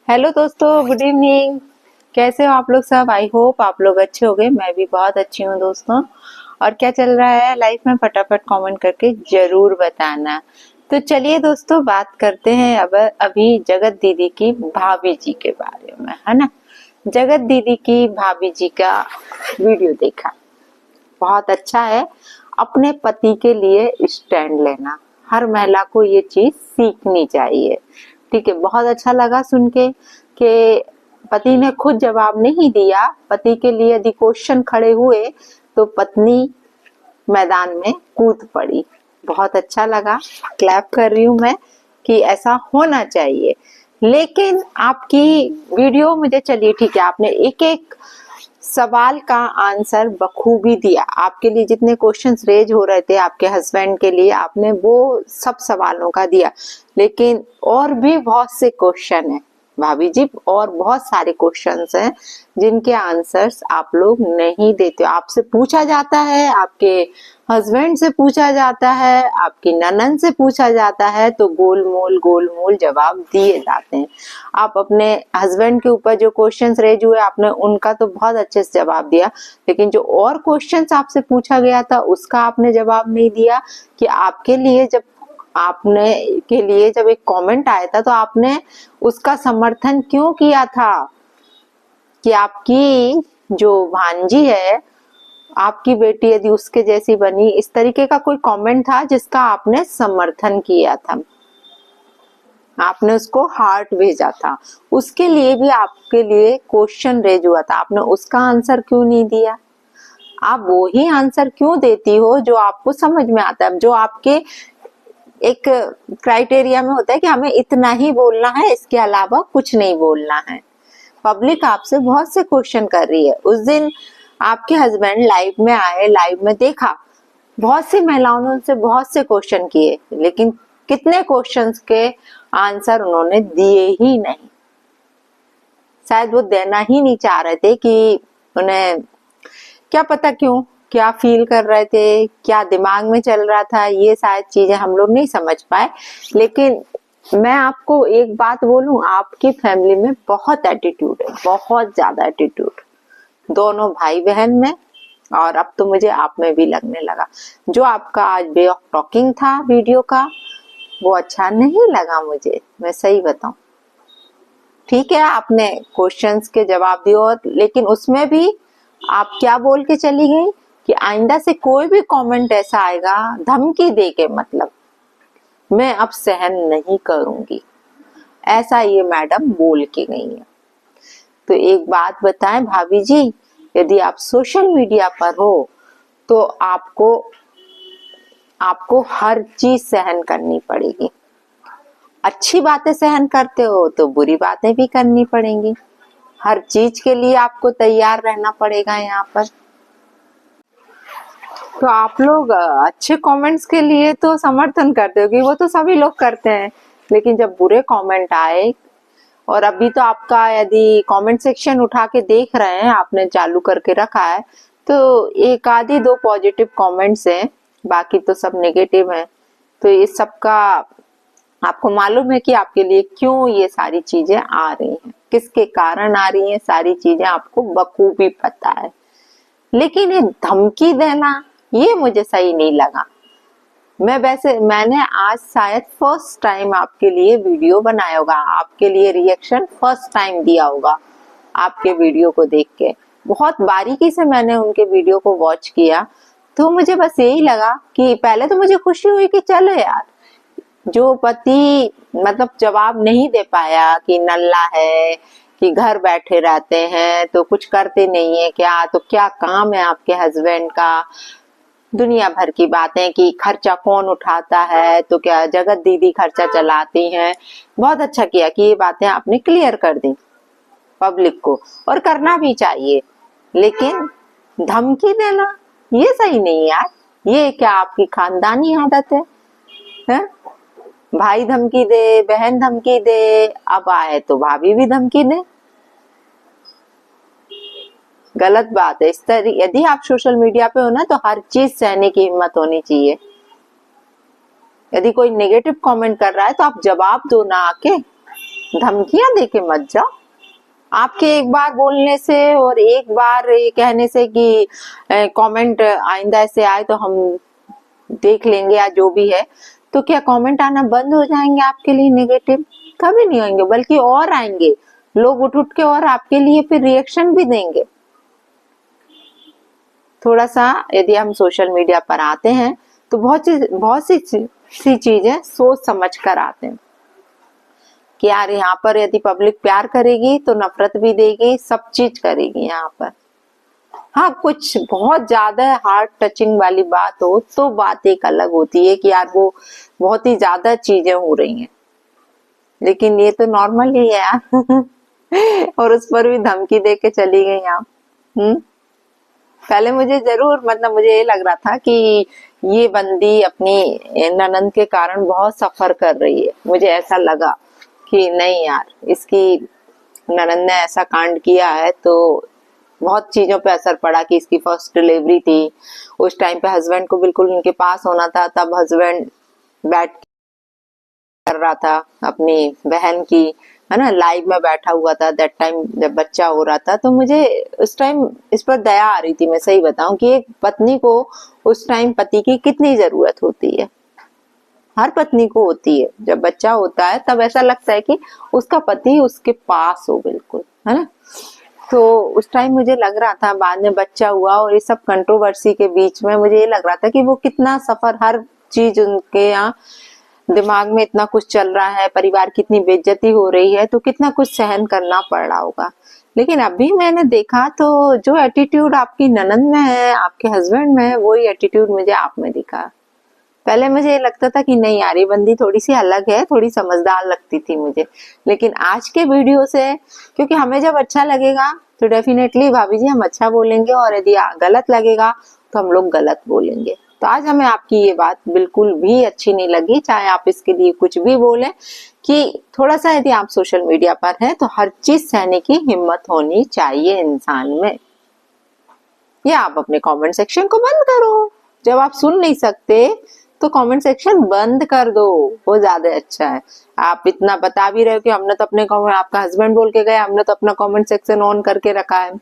Hello दोस्तों, good evening. कैसे हो आप लोग सब? आई होप आप लोग अच्छे होंगे। मैं भी बहुत अच्छी हूँ दोस्तों। और क्या चल रहा है लाइफ में, फटाफट कमेंट करके जरूर बताना। तो चलिए दोस्तों, बात करते हैं अब अभी जगत दीदी की भाभी जी के बारे में, है ना। जगत दीदी की भाभी जी का वीडियो देखा, बहुत अच्छा है। अपने पति के लिए स्टैंड लेना, हर महिला को ये चीज सीखनी चाहिए। ठीक है, बहुत अच्छा लगा सुन के कि पति ने खुद जवाब नहीं दिया। पति के लिए यदि क्वेश्चन खड़े हुए तो पत्नी मैदान में कूद पड़ी। बहुत अच्छा लगा, क्लैप कर रही हूँ मैं कि ऐसा होना चाहिए। लेकिन आपकी वीडियो मुझे, चलिए ठीक है, आपने एक एक सवाल का आंसर बखूबी दिया। आपके लिए जितने क्वेश्चंस रेज हो रहे थे आपके हस्बैंड के लिए, आपने वो सब सवालों का दिया। लेकिन और भी बहुत से क्वेश्चन हैं भाभी जी, और बहुत सारे क्वेश्चंस हैं जिनके आंसर्स आप लोग नहीं देते हो। आपसे पूछा जाता है, आपके हस्बैंड से पूछा जाता है, आपकी ननन से पूछा जाता है, तो गोल मोल जवाब दिए जाते हैं। आप अपने हस्बैंड के ऊपर जो क्वेश्चंस रेज हुए, आपने उनका तो बहुत अच्छे से जवाब दिया, लेकिन जो और क्वेश्चंस आपसे पूछा गया था उसका आपने जवाब नहीं दिया। कि आपके लिए जब एक कमेंट आया था तो आपने उसका समर्थन क्यों किया था? कि आपकी जो भांजी है, आपकी बेटी यदि उसके जैसी बनी, इस तरीके का कोई कमेंट था जिसका आपने समर्थन किया था, आपने उसको हार्ट भेजा था। उसके लिए भी आपके लिए क्वेश्चन रेज हुआ था, आपने उसका आंसर क्यों नहीं दिया? आप वो ही आंसर क्यों देती हो जो आपको समझ में आता है, जो आपके एक क्राइटेरिया में होता है कि हमें इतना ही बोलना है, इसके अलावा कुछ नहीं बोलना है। पब्लिक आपसे बहुत से क्वेश्चन कर रही है। उस दिन आपके हस्बैंड लाइव में आए, लाइव में देखा, बहुत सी महिलाओं ने उनसे बहुत से क्वेश्चन किए, लेकिन कितने क्वेश्चंस के आंसर उन्होंने दिए ही नहीं। शायद वो देना ही नहीं चाह रहे थे, कि उन्हें क्या पता क्यों, क्या फील कर रहे थे, क्या दिमाग में चल रहा था, ये शायद चीजें हम लोग नहीं समझ पाए। लेकिन मैं आपको एक बात बोलूं, आपकी फैमिली में बहुत एटीट्यूड है, बहुत ज्यादा एटीट्यूड, दोनों भाई बहन में, और अब तो मुझे आप में भी लगने लगा। जो आपका आज वे ऑफ टॉकिंग था वीडियो का, वो अच्छा नहीं लगा मुझे, मैं सही बताऊं। ठीक है, आपने क्वेश्चंस के जवाब दिए, और लेकिन उसमें भी आप क्या बोल के चली गई कि आइंदा से कोई भी कमेंट ऐसा आएगा धमकी दे के, मतलब मैं अब सहन नहीं करूंगी, ऐसा ये मैडम बोल के गई है। तो एक बात बताएं भाभी जी, यदि आप सोशल मीडिया पर हो तो आपको हर चीज सहन करनी पड़ेगी। अच्छी बातें सहन करते हो तो बुरी बातें भी करनी पड़ेंगी। हर चीज के लिए आपको तैयार रहना पड़ेगा यहाँ पर। तो आप लोग अच्छे कमेंट्स के लिए तो समर्थन करते हो, कि वो तो सभी लोग करते हैं, लेकिन जब बुरे कमेंट आए, और अभी तो आपका यदि कमेंट सेक्शन उठा के देख रहे हैं, आपने चालू करके रखा है, तो एक आधी दो पॉजिटिव कमेंट्स हैं, बाकी तो सब नेगेटिव हैं। तो इस सब का आपको मालूम है कि आपके लिए क्यों ये सारी चीजें आ रही हैं, किसके कारण आ रही हैं, सारी चीजें आपको बखूबी पता है। लेकिन ये धमकी देना, ये मुझे सही नहीं लगा। मैंने आज शायद फर्स्ट टाइम आपके लिए वीडियो बनाया होगा, आपके लिए रिएक्शन फर्स्ट टाइम दिया होगा। आपके वीडियो को देख के बहुत बारीकी से मैंने उनके वीडियो को वॉच किया, तो मुझे बस यही लगा कि पहले तो मुझे खुशी हुई कि चलो यार, जो पति मतलब जवाब नहीं दे पाया कि नल्ला है, कि घर बैठे रहते हैं तो कुछ करते नहीं है क्या, तो क्या काम है आपके हस्बैंड का, दुनिया भर की बातें, कि खर्चा कौन उठाता है, तो क्या जगत दीदी खर्चा चलाती हैं। बहुत अच्छा किया कि ये बातें आपने क्लियर कर दी पब्लिक को, और करना भी चाहिए। लेकिन धमकी देना ये सही नहीं यार। ये क्या आपकी खानदानी आदत है? भाई धमकी दे, बहन धमकी दे, अब आए तो भाभी भी धमकी दे, गलत बात है। इस तरह यदि आप सोशल मीडिया पे हो ना, तो हर चीज सहने की हिम्मत होनी चाहिए। यदि कोई नेगेटिव कमेंट कर रहा है तो आप जवाब दो ना आके, धमकियां देके मत जाओ। आपके एक बार बोलने से और एक बार ये कहने से कि कमेंट आइंदा ऐसे आए तो हम देख लेंगे या जो भी है, तो क्या कमेंट आना बंद हो जाएंगे आपके लिए नेगेटिव? कभी नहीं होंगे, बल्कि और आएंगे लोग उठ उठ के और आपके लिए फिर रिएक्शन भी देंगे। थोड़ा सा यदि हम सोशल मीडिया पर आते हैं तो बहुत सी चीजें सोच समझ कर आते हैं कि यार यहाँ पर यदि पब्लिक प्यार करेगी तो नफरत भी देगी, सब चीज करेगी यहाँ पर। हाँ, कुछ बहुत ज्यादा हार्ट टचिंग वाली बात हो तो बात एक अलग होती है कि यार वो बहुत ही ज्यादा चीजें हो रही हैं, लेकिन ये तो नॉर्मल ही है यार। और उस पर भी धमकी दे के चली गई आप। पहले मुझे जरूर मतलब मुझे ये लग रहा था कि ये बंदी अपनी ननंद के कारण बहुत सफर कर रही है। मुझे ऐसा लगा कि नहीं यार, इसकी ननंद ने ऐसा कांड किया है तो बहुत चीजों पे असर पड़ा कि इसकी फर्स्ट डिलीवरी थी, उस टाइम पे हस्बैंड को बिल्कुल उनके पास होना था, तब हस्बैंड बैठ कर रहा था अपनी बहन की, है ना, लाइव में बैठा हुआ था दैट टाइम जब बच्चा हो रहा था। तो मुझे उस टाइम इस पर दया आ रही थी, मैं सही बताऊं, कि एक पत्नी को उस टाइम पति की कितनी जरूरत होती है। हर पत्नी को होती है, जब बच्चा होता है तब ऐसा लगता है कि उसका पति उसके पास हो बिल्कुल, है ना। तो उस टाइम मुझे लग रहा था, बाद में बच्चा हुआ और ये सब कंट्रोवर्सी के बीच में मुझे ये लग रहा था कि वो कितना सफर, हर चीज उनके यहाँ दिमाग में इतना कुछ चल रहा है, परिवार की इतनी बेइज्जती हो रही है, तो कितना कुछ सहन करना पड़ रहा होगा। लेकिन अभी मैंने देखा तो जो एटीट्यूड आपकी ननंद में है, आपके हस्बैंड में है, वही एटीट्यूड मुझे आप में दिखा। पहले मुझे लगता था कि नहीं यार, ये बंदी थोड़ी सी अलग है, थोड़ी समझदार लगती थी मुझे, लेकिन आज के वीडियो से, क्योंकि हमें जब अच्छा लगेगा तो डेफिनेटली भाभी जी हम अच्छा बोलेंगे, और यदि गलत लगेगा तो हम लोग गलत बोलेंगे। तो आज हमें आपकी ये बात बिल्कुल भी अच्छी नहीं लगी, चाहे आप इसके लिए कुछ भी बोले, कि थोड़ा सा यदि आप सोशल मीडिया पर हैं तो हर चीज सहने की हिम्मत होनी चाहिए इंसान में। या आप अपने कमेंट सेक्शन को बंद करो, जब आप सुन नहीं सकते तो कमेंट सेक्शन बंद कर दो, वो ज्यादा अच्छा है। आप इतना बता भी रहे हो कि हमने तो अपने कमेंट, आपका हस्बैंड बोल के गए हमने तो अपना कमेंट सेक्शन ऑन करके रखा है,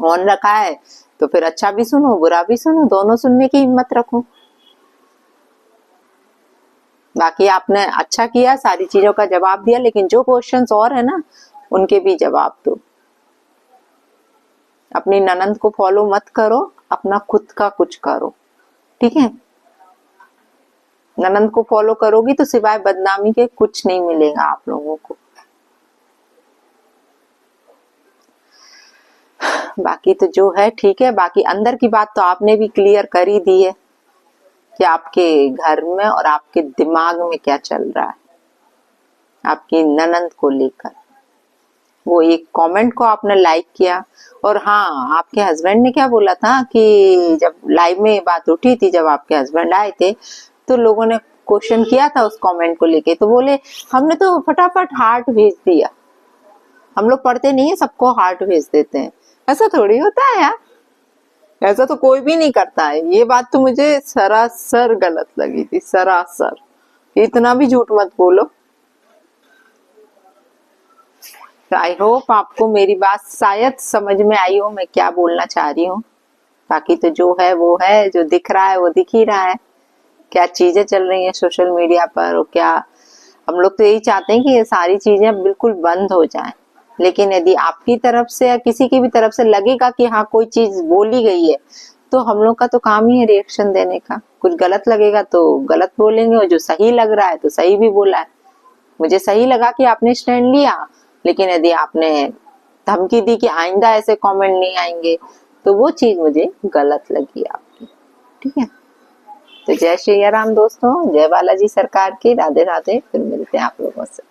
ऑन रखा है, तो फिर अच्छा भी सुनो बुरा भी सुनो, दोनों सुनने की हिम्मत रखो। बाकी आपने अच्छा किया, सारी चीजों का जवाब दिया, लेकिन जो क्वेश्चंस और है ना उनके भी जवाब दो। अपनी ननंद को फॉलो मत करो, अपना खुद का कुछ करो, ठीक है। ननंद को फॉलो करोगी तो सिवाय बदनामी के कुछ नहीं मिलेगा आप लोगों को। बाकी तो जो है ठीक है, बाकी अंदर की बात तो आपने भी क्लियर कर ही दी है कि आपके घर में और आपके दिमाग में क्या चल रहा है आपकी ननंद को लेकर। वो एक कमेंट को आपने लाइक किया, और हाँ, आपके हस्बैंड ने क्या बोला था कि जब लाइव में बात उठी थी, जब आपके हस्बैंड आए थे तो लोगों ने क्वेश्चन किया था उस कमेंट को लेके, तो बोले हमने तो फटाफट हार्ट भेज दिया। हम लोग पढ़ते नहीं है, सबको हार्ट भेज देते हैं, ऐसा थोड़ी होता है यार, ऐसा तो कोई भी नहीं करता है। ये बात तो मुझे सरासर गलत लगी थी, सरासर। इतना भी झूठ मत बोलो। आई होप आपको मेरी बात शायद समझ में आई हो, मैं क्या बोलना चाह रही हूँ। बाकी तो जो है वो है, जो दिख रहा है वो दिख ही रहा है, क्या चीजें चल रही हैं सोशल मीडिया पर, और क्या हम लोग तो यही चाहते हैं कि ये सारी चीजें बिल्कुल बंद हो जाएं। लेकिन यदि आपकी तरफ से या किसी की भी तरफ से लगेगा कि हाँ कोई चीज बोली गई है, तो हम लोग का तो काम ही है रिएक्शन देने का। कुछ गलत लगेगा तो गलत बोलेंगे, और जो सही लग रहा है तो सही भी बोला है। मुझे सही लगा कि आपने स्टैंड लिया, लेकिन यदि आपने धमकी दी कि आइंदा ऐसे कमेंट नहीं आएंगे, तो वो चीज मुझे गलत लगी आपकी, ठीक है। तो जय श्री राम दोस्तों, जय बालाजी सरकार की, राधे राधे। फिर मिलते हैं आप लोगों से।